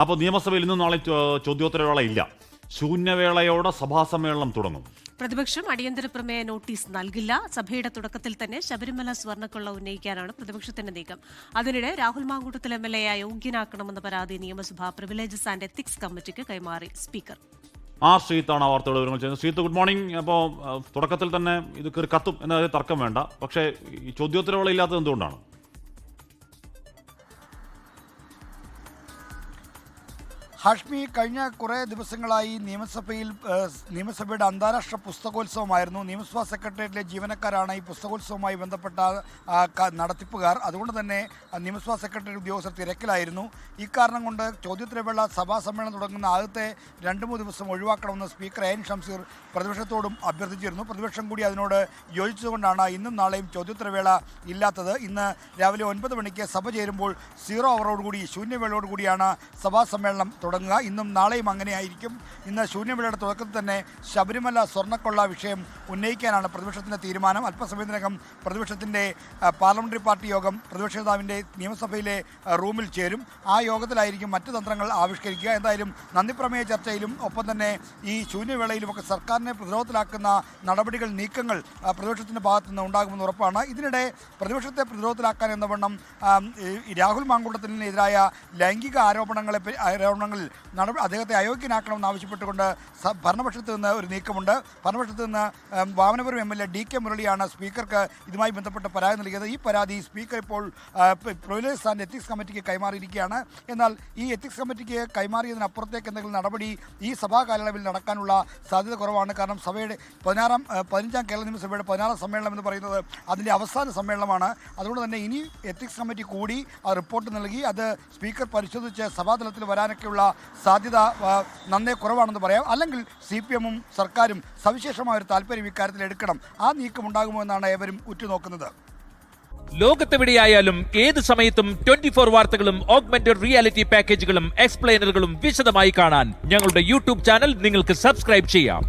അപ്പോൾ നിയമസഭയിൽ ഇന്നും നാളെ ചോദ്യോത്തരവേള ഇല്ല. ശൂന്യവേളയോടെ സഭാ സമ്മേളനം തുടങ്ങും. പ്രതിപക്ഷം അടിയന്തര പ്രമേയ നോട്ടീസ് നൽകില്ല. സഭയുടെ തുടക്കത്തിൽ തന്നെ ശബരിമല സ്വർണ്ണക്കൊള്ള ഉന്നയിക്കാനാണ് പ്രതിപക്ഷത്തിന്റെ നീക്കം. അതിനിടെ രാഹുൽ മാങ്കൂട്ടത്തിൽ MLA അയോഗ്യനാക്കണമെന്ന പരാതി നിയമസഭ പ്രിവിലേജസ് ആൻഡ് എത്തിക്സ് കമ്മിറ്റിക്ക് കൈമാറി സ്പീക്കർ. ശ്രീത്താണ് ആ വാർത്തകൾ വിവരങ്ങൾ ചെയ്യുന്നത്. Sreeth, good morning. അപ്പോൾ തുടക്കത്തിൽ തന്നെ ഇത് കത്തും എന്നതിൽ തർക്കം വേണ്ട. പക്ഷേ ഈ ചോദ്യോത്തരവേള ഇല്ലാത്തത് എന്തുകൊണ്ടാണ്? ഹാഷ്മി, കഴിഞ്ഞ കുറേ ദിവസങ്ങളായി നിയമസഭയുടെ അന്താരാഷ്ട്ര പുസ്തകോത്സവമായിരുന്നു. നിയമസഭാ സെക്രട്ടേറിയറ്റിലെ ജീവനക്കാരാണ് ഈ പുസ്തകോത്സവവുമായി ബന്ധപ്പെട്ട നടത്തിപ്പുകാർ. അതുകൊണ്ട് തന്നെ നിയമസഭാ സെക്രട്ടേറിയറ്റ് ഉദ്യോഗസ്ഥർ തിരക്കിലായിരുന്നു. ഈ കാരണം കൊണ്ട് ചോദ്യോത്തരവേള സഭാ സമ്മേളനം തുടങ്ങുന്ന ആദ്യത്തെ 2-3 ദിവസം ഒഴിവാക്കണമെന്ന് സ്പീക്കർ AN ഷംസീർ പ്രതിപക്ഷത്തോടും അഭ്യർത്ഥിച്ചിരുന്നു. പ്രതിപക്ഷം കൂടി അതിനോട് യോജിച്ചുകൊണ്ടാണ് ഇന്നും നാളെയും ചോദ്യോത്തരവേള ഇല്ലാത്തത്. ഇന്ന് രാവിലെ 9 മണിക്ക് സഭ ചേരുമ്പോൾ 0 അവറോടുകൂടി ശൂന്യവേളയോടുകൂടിയാണ് സഭാ സമ്മേളനം തുടങ്ങുക. ഇന്നും നാളെയും അങ്ങനെയായിരിക്കും. ഇന്ന് ശൂന്യവേളയുടെ തുടക്കത്തിൽ തന്നെ ശബരിമല സ്വർണ്ണക്കൊള്ള വിഷയം ഉന്നയിക്കാനാണ് പ്രതിപക്ഷത്തിൻ്റെ തീരുമാനം. അല്പസമയത്തിനകം പ്രതിപക്ഷത്തിൻ്റെ പാർലമെൻ്ററി പാർട്ടി യോഗം പ്രതിപക്ഷ നേതാവിൻ്റെ നിയമസഭയിലെ റൂമിൽ ചേരും. ആ യോഗത്തിലായിരിക്കും മറ്റു തന്ത്രങ്ങൾ ആവിഷ്കരിക്കുക. എന്തായാലും നന്ദിപ്രമേയ ചർച്ചയിലും ഒപ്പം തന്നെ ഈ ശൂന്യവേളയിലുമൊക്കെ സർക്കാരിനെ പ്രതിരോധത്തിലാക്കുന്ന നടപടികൾ, നീക്കങ്ങൾ പ്രതിപക്ഷത്തിൻ്റെ ഭാഗത്തു നിന്ന് ഉണ്ടാകുമെന്ന് ഉറപ്പാണ്. ഇതിനിടെ പ്രതിപക്ഷത്തെ പ്രതിരോധത്തിലാക്കാൻ എന്ന വണ്ണം രാഹുൽ മാങ്കൂട്ടത്തിനെതിരായ ലൈംഗിക ആരോപണങ്ങളിൽ അദ്ദേഹത്തെ അയോഗ്യനാക്കണമെന്ന് ആവശ്യപ്പെട്ടുകൊണ്ട് ഭരണപക്ഷത്ത് നിന്ന് ഒരു നീക്കമുണ്ട്. ഭരണപക്ഷത്ത് നിന്ന് വാമനപുരം MLA DK മുരളിയാണ് സ്പീക്കർക്ക് ഇതുമായി ബന്ധപ്പെട്ട പരാതി നൽകിയത്. ഈ പരാതി സ്പീക്കർ ഇപ്പോൾ പ്രിവിലേജസ് ആൻഡ് എത്തിക്സ് കമ്മിറ്റിക്ക് കൈമാറിയിരിക്കുകയാണ്. എന്നാൽ ഈ എത്തിക്സ് കമ്മിറ്റിക്ക് കൈമാറിയതിനപ്പുറത്തേക്ക് എന്തെങ്കിലും നടപടി ഈ സഭാ കാലയളവിൽ നടക്കാനുള്ള സാധ്യത കുറവാണ്. കാരണം സഭയുടെ 15ാം കേരള നിയമസഭയുടെ 16ാം സമ്മേളനം എന്ന് പറയുന്നത് അതിൻ്റെ അവസാന സമ്മേളനമാണ്. അതുകൊണ്ട് തന്നെ ഇനി എത്തിക്സ് കമ്മിറ്റി കൂടി ആ റിപ്പോർട്ട് നൽകി അത് സ്പീക്കർ പരിശോധിച്ച് സഭാതലത്തിൽ വരാനൊക്കെയുള്ള സാധ്യത നന്നേ കുറവാണെന്ന് പറയാം. അല്ലെങ്കിൽ CPM-ഉം സർക്കാരും സവിശേഷമായ ഒരു താല്പര്യം ഇക്കാര്യത്തിൽ എടുക്കണം. ആ നീക്കം ഉണ്ടാകുമോ എന്നാണ് ഏവരും ഉറ്റുനോക്കുന്നത്. ലോകത്തെവിടെയായാലും ഏത് സമയത്തും 24 വാർത്തകളും ഓഗ്മെന്റഡ് റിയാലിറ്റി പാക്കേജുകളും എക്സ്പ്ലെയിനറുകളും വിശദമായി കാണാൻ ഞങ്ങളുടെ YouTube ചാനൽ നിങ്ങൾക്ക് സബ്സ്ക്രൈബ് ചെയ്യാം.